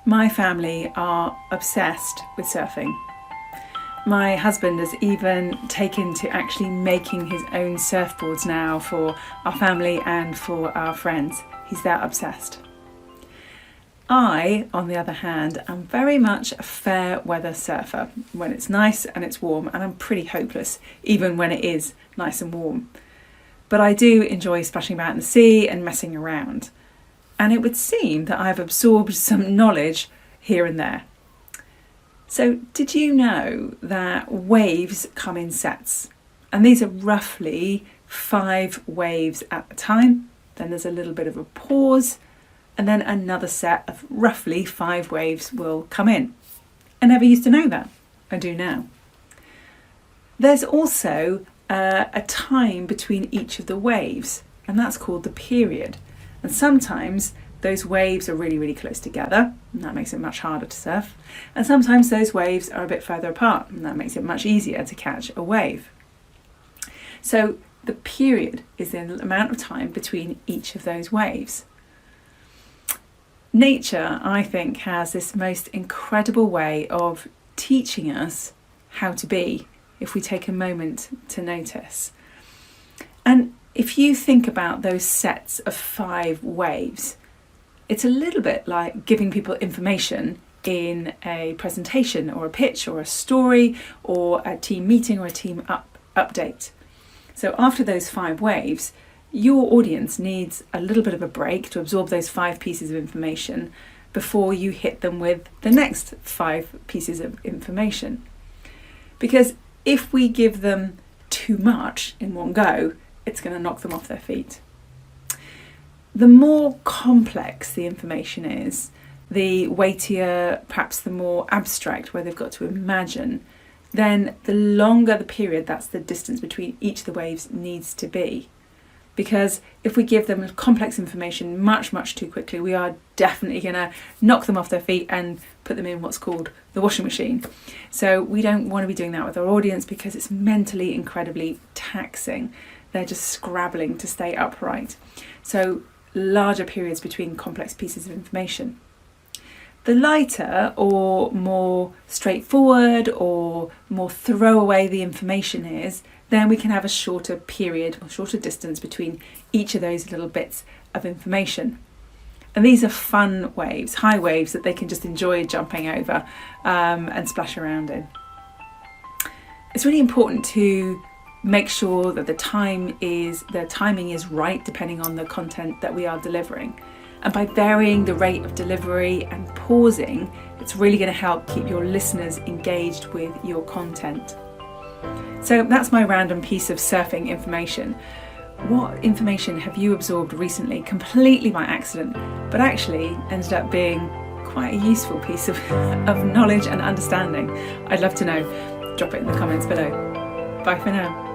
My family are obsessed with surfing. My husband has even taken to actually making his own surfboards now for our family and for our friends. He's that obsessed. I, on the other hand, am very much a fair weather surfer when it's nice and it's warm, and I'm pretty hopeless even when it is nice and warm. But I do enjoy splashing about in the sea and messing around. And it would seem that I've absorbed some knowledge here and there. So did you know that waves come in sets? And these are roughly 5 waves at a time. Then there's a little bit of a pause, and then another set of roughly 5 waves will come in. I never used to know that. I do now. There's also a time between each of the waves, and that's called the period. And sometimes those waves are really, really close together, and that makes it much harder to surf. And sometimes those waves are a bit further apart, and that makes it much easier to catch a wave. So the period is the amount of time between each of those waves. Nature, I think, has this most incredible way of teaching us how to be if we take a moment to notice. And if you think about those sets of 5 waves, it's a little bit like giving people information in a presentation or a pitch or a story or a team meeting or a team update. So after those 5 waves, your audience needs a little bit of a break to absorb those 5 pieces of information before you hit them with the next 5 pieces of information. Because if we give them too much in one go, it's going to knock them off their feet. The more complex the information is, the weightier, perhaps the more abstract, where they've got to imagine, then the longer the period, that's the distance between each of the waves, needs to be. Because if we give them complex information much too quickly, we are definitely going to knock them off their feet and put them in what's called the washing machine. So we don't want to be doing that with our audience because it's mentally incredibly taxing. They're just scrabbling to stay upright. So larger periods between complex pieces of information. The lighter or more straightforward or more throwaway the information is, then we can have a shorter period or shorter distance between each of those little bits of information. And these are fun waves, high waves that they can just enjoy jumping over and splash around in. It's really important to make sure that the timing is right depending on the content that we are delivering. And by varying the rate of delivery and pausing, it's really going to help keep your listeners engaged with your content. So that's my random piece of surfing information. What information have you absorbed recently completely by accident, but actually ended up being quite a useful piece of knowledge and understanding? I'd love to know. Drop it in the comments below. Bye for now.